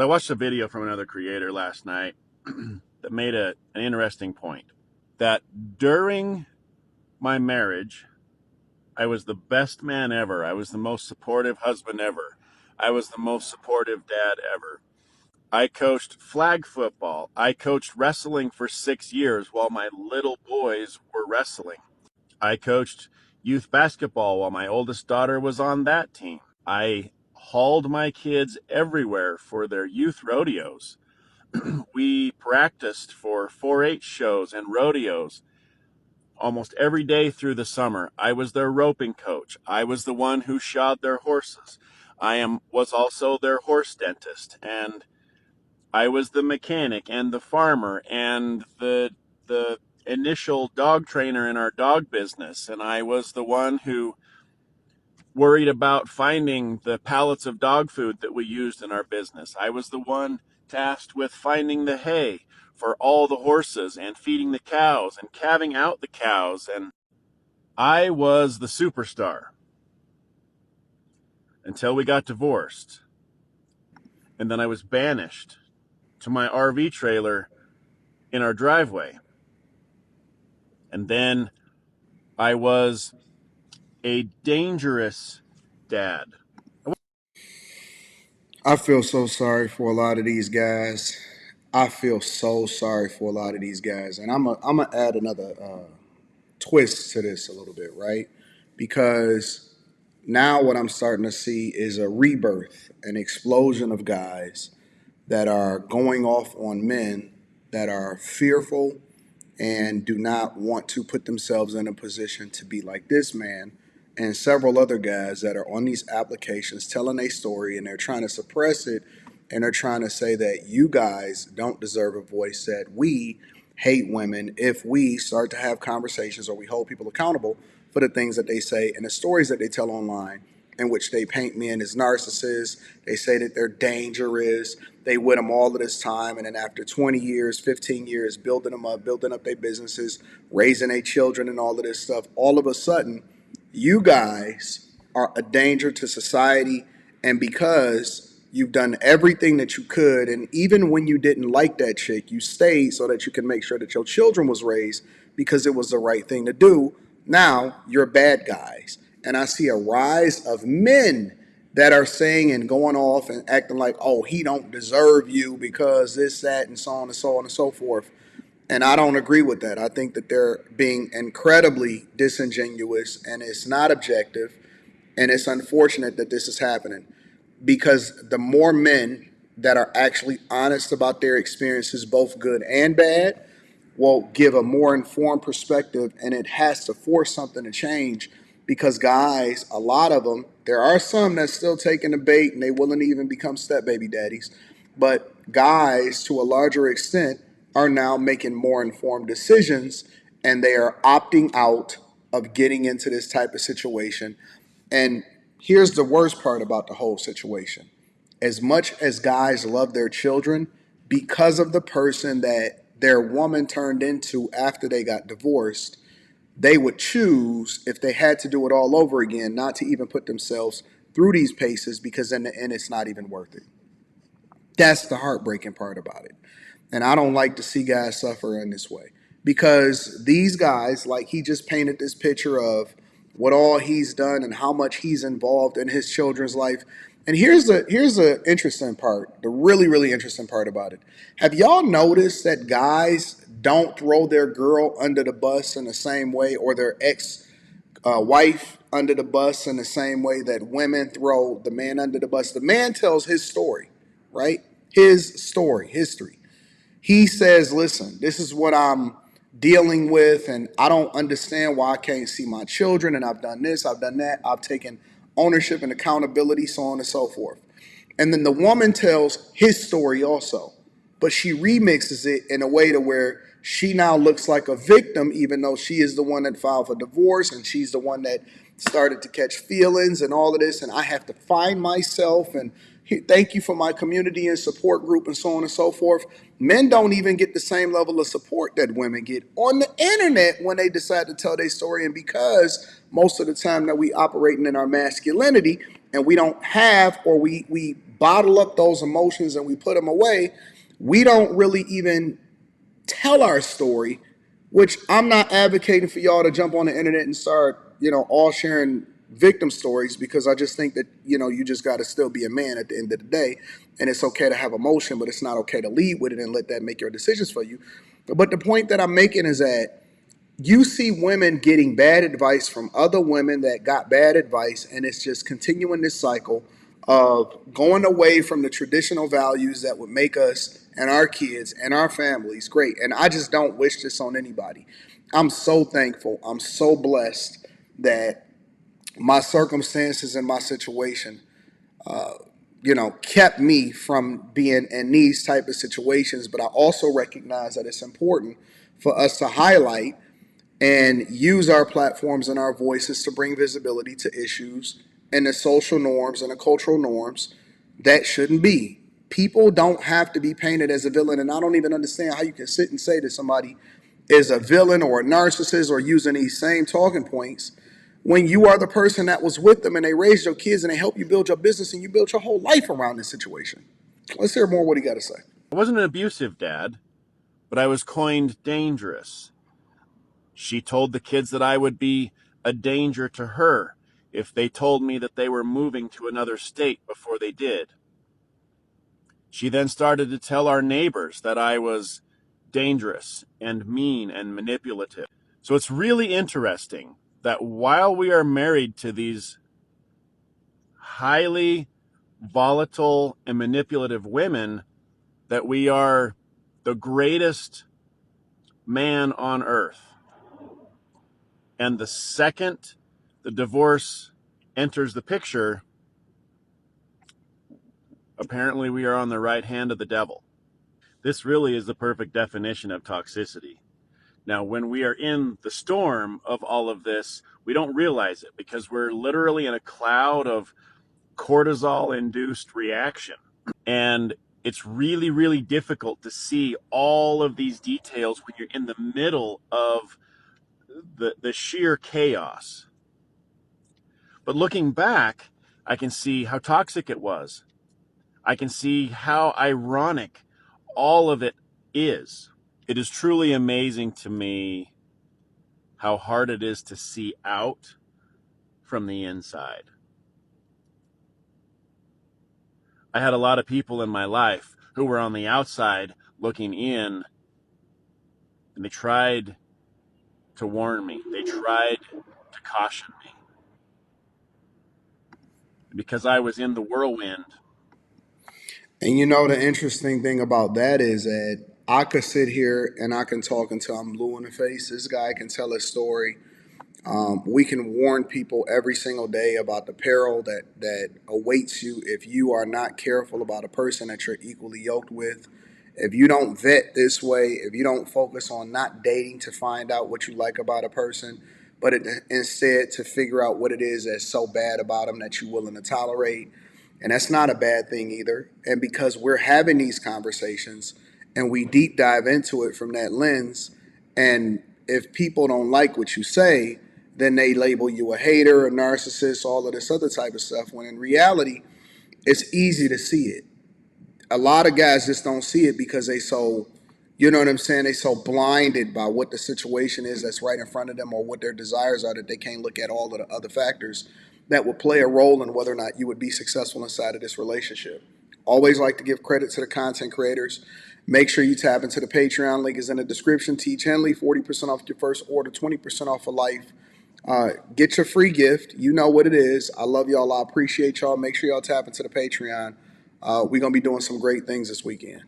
So I watched a video from another creator last night that made an interesting point that during my marriage, I was the best man ever. I was the most supportive husband ever. I was the most supportive dad ever. I coached flag football. I coached wrestling for 6 years while my little boys were wrestling. I coached youth basketball while my oldest daughter was on that team. I hauled my kids everywhere for their youth rodeos. We practiced for 4-H shows and rodeos almost every day through the summer. I was their roping coach. I was the one who shod their horses. Was also their horse dentist, and I was the mechanic and the farmer and the initial dog trainer in our dog business, and I was the one who worried about finding the pallets of dog food that we used in our business. I was the one tasked with finding the hay for all the horses and feeding the cows and calving out the cows, and I was the superstar until we got divorced. And then I was banished to my RV trailer in our driveway. And then I was a dangerous dad. I feel so sorry for a lot of these guys. I feel so sorry for a lot of these guys, and I'm gonna add another twist to this a little bit, right? Because now what I'm starting to see is a rebirth, an explosion of guys that are going off on men that are fearful and do not want to put themselves in a position to be like this man and several other guys that are on these applications telling a story, and they're trying to suppress it, and they're trying to say that you guys don't deserve a voice, that we hate women if we start to have conversations or we hold people accountable for the things that they say and the stories that they tell online, in which they paint men as narcissists. They say that they're dangerous. They with them all of this time, and then after 20 years, 15 years, building them up, building up their businesses, raising their children, and all of this stuff, all of a sudden, you guys are a danger to society. And because you've done everything that you could, and even when you didn't like that chick, you stayed so that you can make sure that your children was raised because it was the right thing to do. Now you're bad guys. And I see a rise of men that are saying and going off and acting like, oh, he don't deserve you because this, that, and so on and so on and so forth. And I don't agree with that. I think that they're being incredibly disingenuous, and it's not objective. And it's unfortunate that this is happening, because the more men that are actually honest about their experiences, both good and bad, will give a more informed perspective, and it has to force something to change. Because guys, a lot of them, there are some that's still taking the bait and they willing to even become step baby daddies, but guys to a larger extent are now making more informed decisions, and they are opting out of getting into this type of situation. And here's the worst part about the whole situation: as much as guys love their children, because of the person that their woman turned into after they got divorced, they would choose, if they had to do it all over again, not to even put themselves through these paces, because in the end, it's not even worth it. That's the heartbreaking part about it. And I don't like to see guys suffer in this way, because these guys, like, he just painted this picture of what all he's done and how much he's involved in his children's life. And here's the interesting part, the really interesting part about it. Have y'all noticed that guys don't throw their girl under the bus in the same way, or their ex wife under the bus in the same way that women throw the man under the bus? The man tells his story, right? His story, history. He says, listen, this is what I'm dealing with, and I don't understand why I can't see my children, and I've done this, I've done that, I've taken ownership and accountability, so on and so forth. And then the woman tells his story also, but she remixes it in a way to where she now looks like a victim, even though she is the one that filed for divorce, and she's the one that started to catch feelings and all of this, and I have to find myself, and thank you for my community and support group, and so on and so forth. Men don't even get the same level of support that women get on the internet when they decide to tell their story. And because most of the time that we operating in our masculinity, and we don't have, or we bottle up those emotions and we put them away, we don't really even tell our story, which I'm not advocating for y'all to jump on the internet and start, all sharing victim stories, because I just think that, you just got to still be a man at the end of the day. And it's okay to have emotion, but it's not okay to lead with it and let that make your decisions for you. But the point that I'm making is that you see women getting bad advice from other women that got bad advice, and it's just continuing this cycle of going away from the traditional values that would make us and our kids and our families great. And I just don't wish this on anybody. I'm so thankful. I'm so blessed that my circumstances and my situation, kept me from being in these type of situations. But I also recognize that it's important for us to highlight and use our platforms and our voices to bring visibility to issues and the social norms and the cultural norms that shouldn't be. People don't have to be painted as a villain, and I don't even understand how you can sit and say that somebody is a villain or a narcissist or using these same talking points when you are the person that was with them and they raised your kids and they helped you build your business and you built your whole life around this situation. Let's hear more what he got to say. I wasn't an abusive dad, but I was coined dangerous. She told the kids that I would be a danger to her if they told me that they were moving to another state before they did. She then started to tell our neighbors that I was dangerous and mean and manipulative. So it's really interesting that while we are married to these highly volatile and manipulative women, that we are the greatest man on earth. And the second the divorce enters the picture, apparently we are on the right hand of the devil. This really is the perfect definition of toxicity. Now, when we are in the storm of all of this, we don't realize it because we're literally in a cloud of cortisol induced reaction. And it's really, really difficult to see all of these details when you're in the middle of the sheer chaos. But looking back, I can see how toxic it was. I can see how ironic all of it is. It is truly amazing to me how hard it is to see out from the inside. I had a lot of people in my life who were on the outside looking in, and they tried to warn me. They tried to caution me. Because I was in the whirlwind. And the interesting thing about that is that I could sit here and I can talk until I'm blue in the face. This guy can tell a story. We can warn people every single day about the peril that awaits you if you are not careful about a person that you're equally yoked with. If you don't vet this way, if you don't focus on not dating to find out what you like about a person, but instead to figure out what it is that's so bad about them that you're willing to tolerate. And that's not a bad thing either. And because we're having these conversations and we deep dive into it from that lens, and if people don't like what you say, then they label you a hater, a narcissist, all of this other type of stuff. When in reality, it's easy to see it. A lot of guys just don't see it because they so, you know what I'm saying? They so blinded by what the situation is that's right in front of them or what their desires are that they can't look at all of the other factors that would play a role in whether or not you would be successful inside of this relationship. Always like to give credit to the content creators. Make sure you tap into the Patreon. Link is in the description. Teach Henley, 40% off your first order, 20% off for life. Get your free gift. You know what it is. I love y'all. I appreciate y'all. Make sure y'all tap into the Patreon. We're going to be doing some great things this weekend.